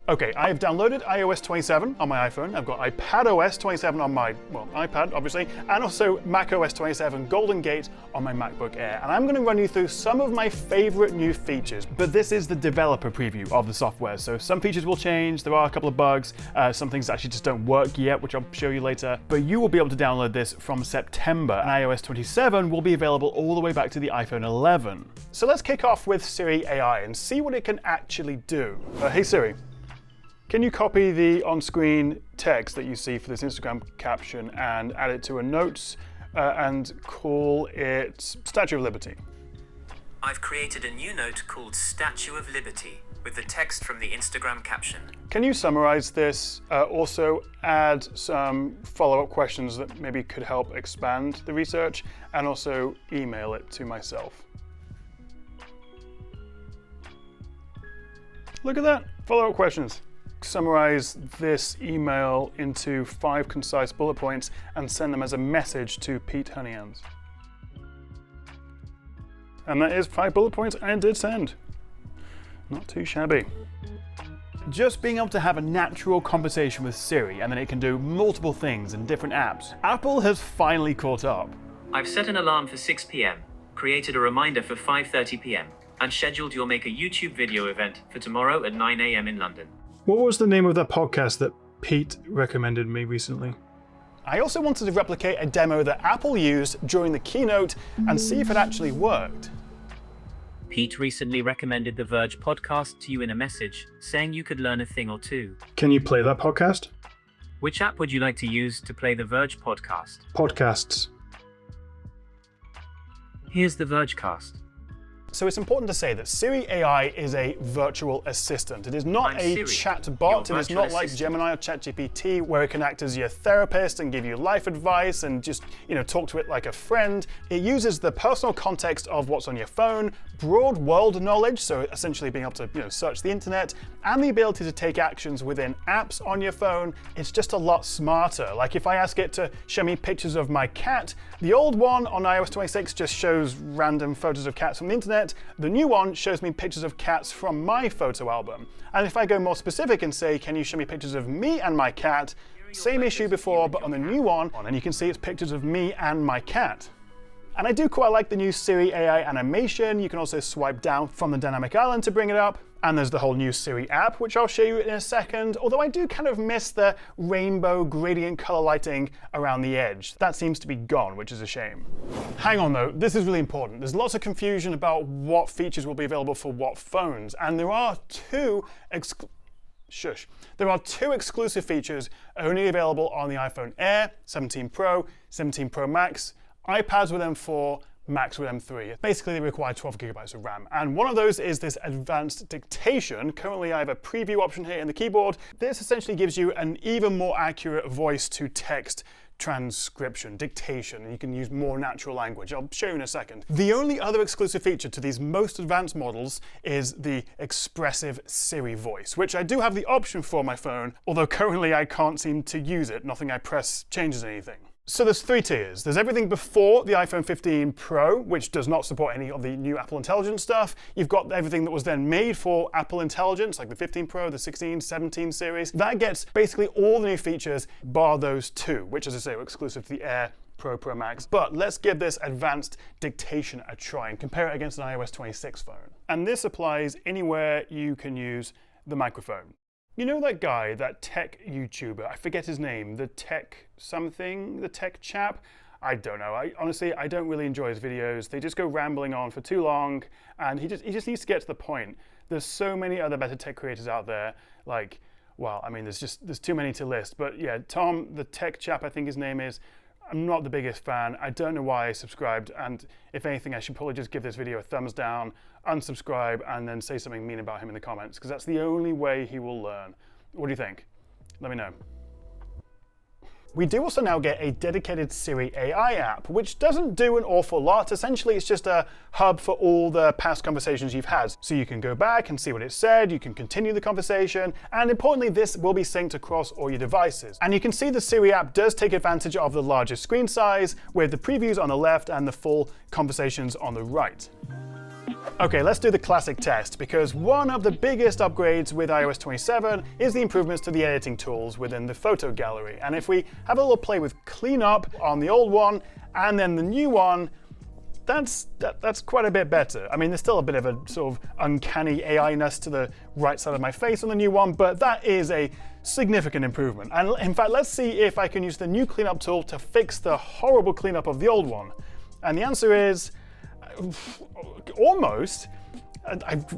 Okay, I have downloaded iOS 27 on my iPhone. I've got iPadOS 27 on my, iPad, obviously, and also macOS 27 Golden Gate on my MacBook Air. And I'm going to run you through some of my favorite new features. But this is the developer preview of the software, so some features will change. There are a couple of bugs. Some things actually just don't work yet, which I'll show you later. But you will be able to download this from September, and iOS 27 will be available all the way back to the iPhone 11. So let's kick off with Siri AI and see what it can actually do. Hey Siri. Can you copy the on-screen text that you see for this Instagram caption and add it to a notes and call it Statue of Liberty? I've created a new note called Statue of Liberty with the text from the Instagram caption. Can you summarize this? Also add some follow-up questions that maybe could help expand the research, and also email it to myself. Look at that, follow-up questions. Summarize this email into 5 concise bullet points and send them as a message to Pete Honeyhands. And that is 5 bullet points, and it did send. Not too shabby. Just being able to have a natural conversation with Siri, and then it can do multiple things in different apps. Apple has finally caught up. I've set an alarm for 6 p.m., created a reminder for 5:30 p.m., and scheduled you'll make a YouTube video event for tomorrow at 9 a.m. in London. What was the name of that podcast that Pete recommended me recently? I also wanted to replicate a demo that Apple used during the keynote and see if it actually worked. Pete recently recommended the Verge podcast to you in a message, saying you could learn a thing or two. Can you play that podcast? Which app would you like to use to play the Verge podcast? Podcasts. Here's the Vergecast. So it's important to say that Siri AI is a virtual assistant. It is not a chatbot. It is not like Gemini or ChatGPT, where it can act as your therapist and give you life advice and just, talk to it like a friend. It uses the personal context of what's on your phone, broad world knowledge, so essentially being able to, search the internet, and the ability to take actions within apps on your phone. It's just a lot smarter. Like if I ask it to show me pictures of my cat, the old one on iOS 26 just shows random photos of cats from the internet. The new one shows me pictures of cats from my photo album. And if I go more specific and say, can you show me pictures of me and my cat? Same issue before, but on the new one, and you can see it's pictures of me and my cat. And I do quite like the new Siri AI animation. You can also swipe down from the dynamic island to bring it up. And there's the whole new Siri app, which I'll show you in a second, although I do kind of miss the rainbow gradient color lighting around the edge. That seems to be gone, which is a shame. Hang on though, this is really important. There's lots of confusion about what features will be available for what phones, and there are two exclusive features only available on the iPhone Air, 17 Pro, 17 Pro Max, iPads with M4, Macs with M3. Basically, they require 12 gigabytes of RAM. And one of those is this advanced dictation. Currently, I have a preview option here in the keyboard. This essentially gives you an even more accurate voice-to-text transcription, dictation, and you can use more natural language. I'll show you in a second. The only other exclusive feature to these most advanced models is the expressive Siri voice, which I do have the option for on my phone, although currently I can't seem to use it. Nothing I press changes anything. So there's 3 tiers. There's everything before the iPhone 15 Pro, which does not support any of the new Apple Intelligence stuff. You've got everything that was then made for Apple Intelligence, like the 15 Pro, the 16, 17 series. That gets basically all the new features, bar those 2, which, as I say, are exclusive to the Air, Pro, Pro Max. But let's give this advanced dictation a try and compare it against an iOS 26 phone. And this applies anywhere you can use the microphone. You know that guy, that tech YouTuber, I forget his name, the tech chap? I don't know. Honestly, I don't really enjoy his videos. They just go rambling on for too long, and he just needs to get to the point. There's so many other better tech creators out there, like, well, I mean, there's too many to list. But yeah, Tom, the tech chap, I think his name is, I'm not the biggest fan. I don't know why I subscribed, and if anything, I should probably just give this video a thumbs down, unsubscribe, and then say something mean about him in the comments, because that's the only way he will learn. What do you think? Let me know. We do also now get a dedicated Siri AI app, which doesn't do an awful lot. Essentially, it's just a hub for all the past conversations you've had. So you can go back and see what it said, you can continue the conversation, and importantly, this will be synced across all your devices. And you can see the Siri app does take advantage of the larger screen size, with the previews on the left and the full conversations on the right. Okay, let's do the classic test, because one of the biggest upgrades with iOS 27 is the improvements to the editing tools within the photo gallery. And if we have a little play with cleanup on the old one and then the new one, that's quite a bit better. I mean, there's still a bit of a sort of uncanny AI-ness to the right side of my face on the new one, but that is a significant improvement. And in fact, let's see if I can use the new cleanup tool to fix the horrible cleanup of the old one. And the answer is almost.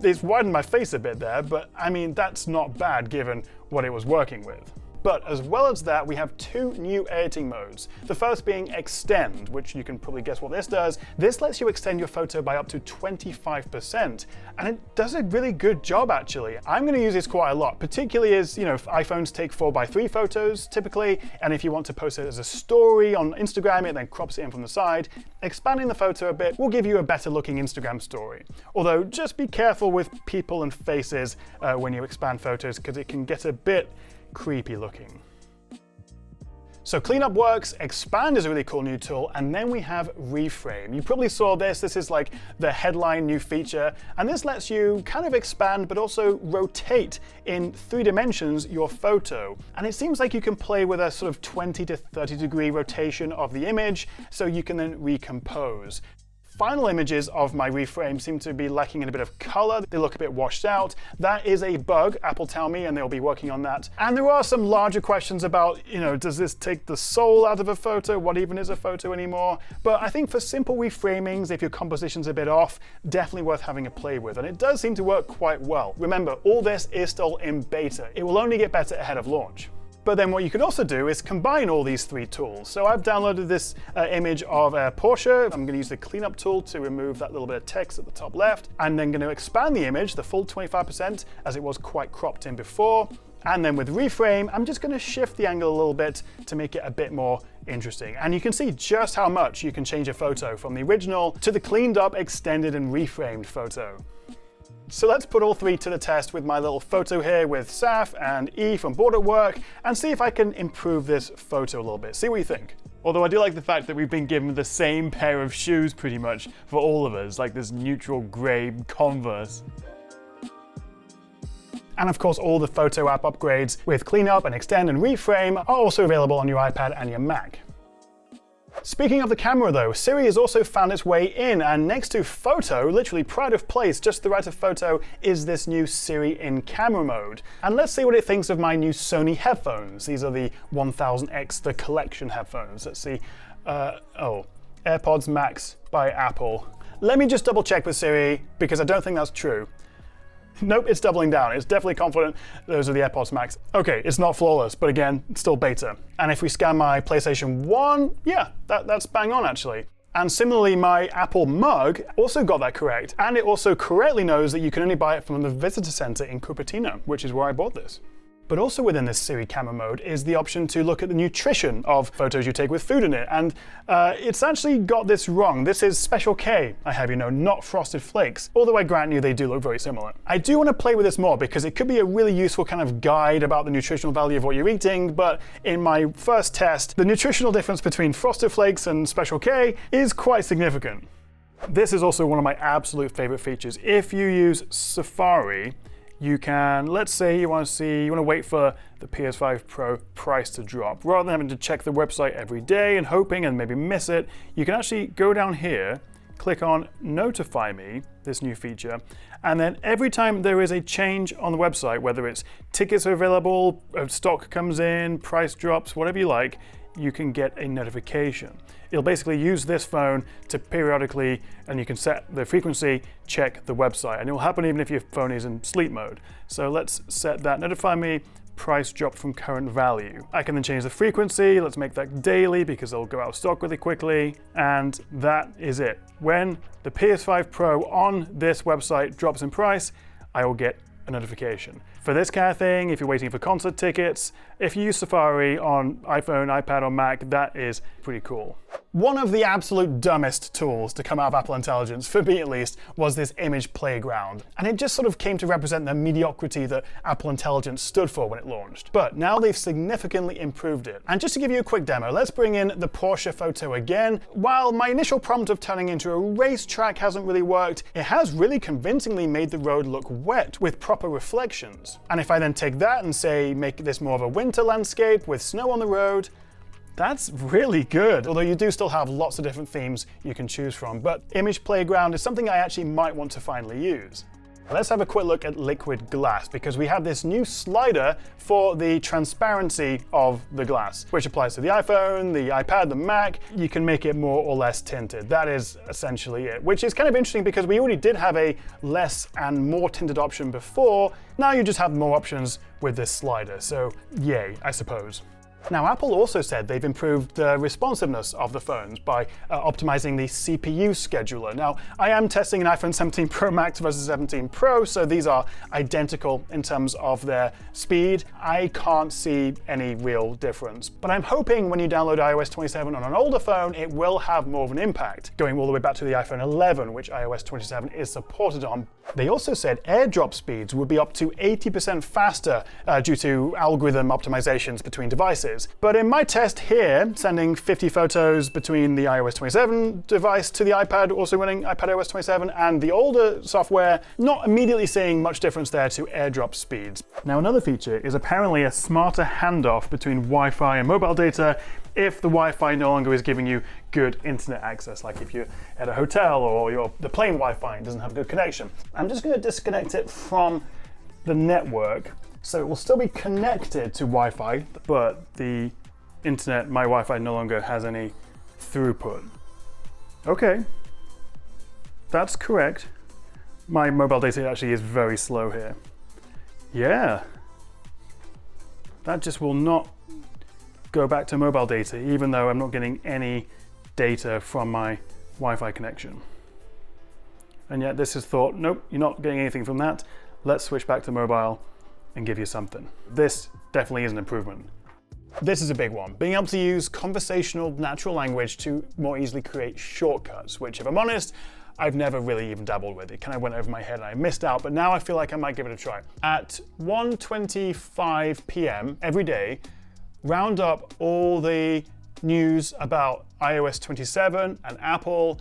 It's widened my face a bit there, but I mean, that's not bad given what it was working with. But as well as that, we have two new editing modes. The first being Extend, which you can probably guess what this does. This lets you extend your photo by up to 25%, and it does a really good job, actually. I'm going to use this quite a lot, particularly as, if iPhones take 4:3 photos typically, and if you want to post it as a story on Instagram, it then crops it in from the side. Expanding the photo a bit will give you a better looking Instagram story. Although, just be careful with people and faces when you expand photos, because it can get a bit creepy looking. So cleanup works, expand is a really cool new tool, and then we have reframe. You probably saw this. This is like the headline new feature, and this lets you kind of expand but also rotate in 3 dimensions your photo. And it seems like you can play with a sort of 20 to 30 degree rotation of the image, so you can then recompose. Final images of my reframe seem to be lacking in a bit of color. They look a bit washed out. That is a bug, Apple tell me, and they'll be working on that. And there are some larger questions about, does this take the soul out of a photo? What even is a photo anymore? But I think for simple reframings, if your composition's a bit off, definitely worth having a play with. And it does seem to work quite well. Remember, all this is still in beta. It will only get better ahead of launch. But then what you can also do is combine all these 3 tools. So I've downloaded this image of a Porsche. I'm going to use the cleanup tool to remove that little bit of text at the top left. I'm then going to expand the image, the full 25%, as it was quite cropped in before. And then with reframe, I'm just going to shift the angle a little bit to make it a bit more interesting. And you can see just how much you can change a photo from the original to the cleaned up, extended, and reframed photo. So let's put all 3 to the test with my little photo here with Saf and E from Bored at Work, and see if I can improve this photo a little bit. See what you think. Although I do like the fact that we've been given the same pair of shoes pretty much for all of us, like this neutral grey Converse. And of course, all the photo app upgrades with cleanup and extend and reframe are also available on your iPad and your Mac. Speaking of the camera though, Siri has also found its way in, and next to photo, literally pride of place, just to the right of photo, is this new Siri in camera mode. And let's see what it thinks of my new Sony headphones. These are the 1000X, the collection headphones. Let's see. AirPods Max by Apple. Let me just double check with Siri, because I don't think that's true. Nope, it's doubling down. It's definitely confident those are the AirPods Max. Okay, it's not flawless, but again, it's still beta. And if we scan my PlayStation 1, yeah, that's bang on actually. And similarly, my Apple mug also got that correct. And it also correctly knows that you can only buy it from the visitor center in Cupertino, which is where I bought this. But also within this Siri camera mode is the option to look at the nutrition of photos you take with food in it. And it's actually got this wrong. This is Special K, I have you know, not Frosted Flakes. Although I grant you they do look very similar. I do want to play with this more because it could be a really useful kind of guide about the nutritional value of what you're eating. But in my first test, the nutritional difference between Frosted Flakes and Special K is quite significant. This is also one of my absolute favorite features. If you use Safari, you can, let's say you want to wait for the PS5 Pro price to drop. Rather than having to check the website every day and hoping and maybe miss it, you can actually go down here, click on Notify Me, this new feature, and then every time there is a change on the website, whether it's tickets are available, stock comes in, price drops, whatever you like, you can get a notification. It'll basically use this phone to periodically, and you can set the frequency, check the website. And it will happen even if your phone is in sleep mode. So let's set that, notify me, price dropped from current value. I can then change the frequency, let's make that daily because it'll go out of stock really quickly. And that is it. When the PS5 Pro on this website drops in price, I will get a notification. For this kind of thing, if you're waiting for concert tickets, if you use Safari on iPhone, iPad, or Mac, that is pretty cool. One of the absolute dumbest tools to come out of Apple Intelligence, for me at least, was this image playground. And it just sort of came to represent the mediocrity that Apple Intelligence stood for when it launched. But now they've significantly improved it. And just to give you a quick demo, let's bring in the Porsche photo again. While my initial prompt of turning into a racetrack hasn't really worked, it has really convincingly made the road look wet with proper reflections. And if I then take that and say, make this more of a winter landscape with snow on the road, that's really good, although you do still have lots of different themes you can choose from. But Image Playground is something I actually might want to finally use. Let's have a quick look at liquid glass, because we have this new slider for the transparency of the glass, which applies to the iPhone, the iPad, the Mac. You can make it more or less tinted. That is essentially it, which is kind of interesting because we already did have a less and more tinted option before. Now you just have more options with this slider, so yay, I suppose. Now, Apple also said they've improved the responsiveness of the phones by optimizing the CPU scheduler. Now, I am testing an iPhone 17 Pro Max versus 17 Pro, so these are identical in terms of their speed. I can't see any real difference. But I'm hoping when you download iOS 27 on an older phone, it will have more of an impact, going all the way back to the iPhone 11, which iOS 27 is supported on. They also said AirDrop speeds would be up to 80% faster due to algorithm optimizations between devices. But in my test here, sending 50 photos between the iOS 27 device to the iPad, also running iPadOS 27, and the older software, not immediately seeing much difference there to AirDrop speeds. Now, another feature is apparently a smarter handoff between Wi-Fi and mobile data if the Wi-Fi no longer is giving you good internet access, like if you're at a hotel or the plane Wi-Fi doesn't have a good connection. I'm just going to disconnect it from the network. So it will still be connected to Wi-Fi, but the internet, my Wi-Fi no longer has any throughput. Okay, that's correct. My mobile data actually is very slow here. Yeah, that just will not go back to mobile data, even though I'm not getting any data from my Wi-Fi connection. And yet this is thought, nope, you're not getting anything from that. Let's switch back to mobile and give you something. This definitely is an improvement. This is a big one. Being able to use conversational natural language to more easily create shortcuts, which if I'm honest, I've never really even dabbled with. It kind of went over my head and I missed out, but now I feel like I might give it a try. At 1:25 p.m. every day, round up all the news about iOS 27 and Apple,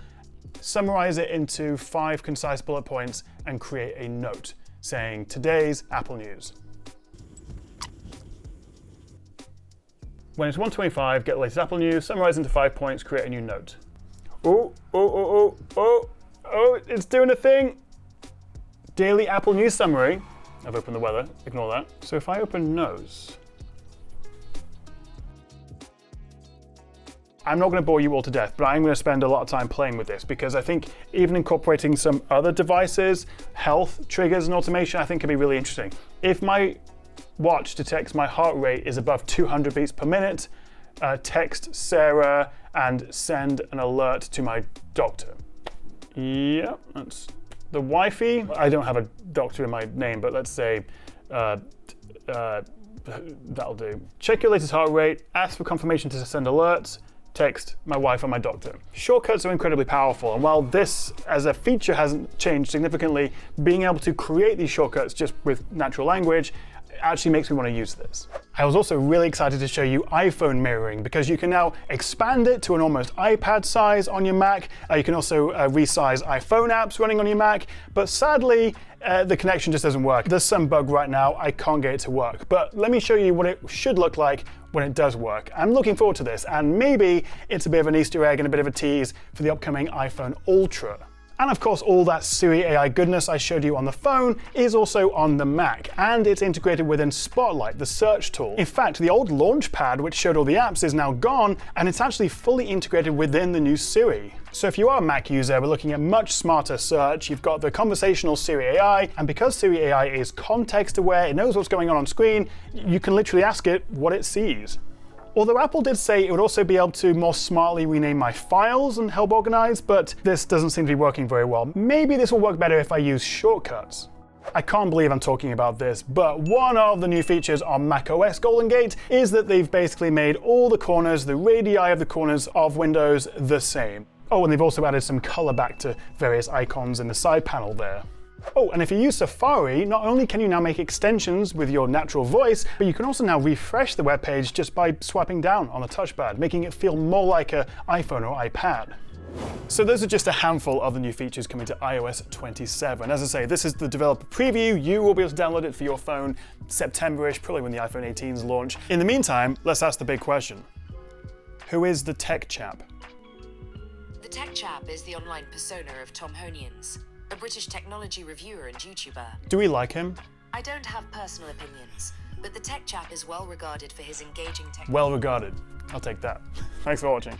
summarize it into 5 concise bullet points, and create a note saying today's Apple news. When it's 1:25, get the latest Apple news, summarize into 5 points, create a new note. Oh, it's doing a thing. Daily Apple News summary. I've opened the weather, ignore that. So if I open notes, I'm not going to bore you all to death, but I'm going to spend a lot of time playing with this because I think even incorporating some other devices, health triggers and automation, I think can be really interesting. If my watch detects my heart rate is above 200 beats per minute, text Sarah and send an alert to my doctor. Yep, that's the wifey. I don't have a doctor in my name, but let's say that'll do. Check your latest heart rate, ask for confirmation to send alerts, text my wife or my doctor. Shortcuts are incredibly powerful, and while this as a feature hasn't changed significantly, being able to create these shortcuts just with natural language actually makes me want to use this. I was also really excited to show you iPhone mirroring because you can now expand it to an almost iPad size on your Mac. You can also resize iPhone apps running on your Mac, but sadly, the connection just doesn't work. There's some bug right now, I can't get it to work. But let me show you what it should look like when it does work. I'm looking forward to this, and maybe it's a bit of an Easter egg and a bit of a tease for the upcoming iPhone Ultra. And of course, all that Siri AI goodness I showed you on the phone is also on the Mac, and it's integrated within Spotlight, the search tool. In fact, the old Launchpad, which showed all the apps, is now gone, and it's actually fully integrated within the new Siri. So if you are a Mac user, we're looking at much smarter search. You've got the conversational Siri AI, and because Siri AI is context aware, it knows what's going on screen, you can literally ask it what it sees. Although Apple did say it would also be able to more smartly rename my files and help organize, but this doesn't seem to be working very well. Maybe this will work better if I use shortcuts. I can't believe I'm talking about this, but one of the new features on macOS Golden Gate is that they've basically made all the corners, the radii of the corners of Windows the same. Oh, and they've also added some color back to various icons in the side panel there. Oh, and if you use Safari, not only can you now make extensions with your natural voice, but you can also now refresh the web page just by swiping down on the touchpad, making it feel more like an iPhone or iPad. So those are just a handful of the new features coming to iOS 27. As I say, this is the developer preview. You will be able to download it for your phone September-ish, probably when the iPhone 18s launch. In the meantime, let's ask the big question. Who is the tech chap? The tech chap is the online persona of Tom Honians, a British technology reviewer and YouTuber. Do we like him? I don't have personal opinions, but the tech chap is well regarded for his engaging technique. Well regarded. I'll take that. Thanks for watching.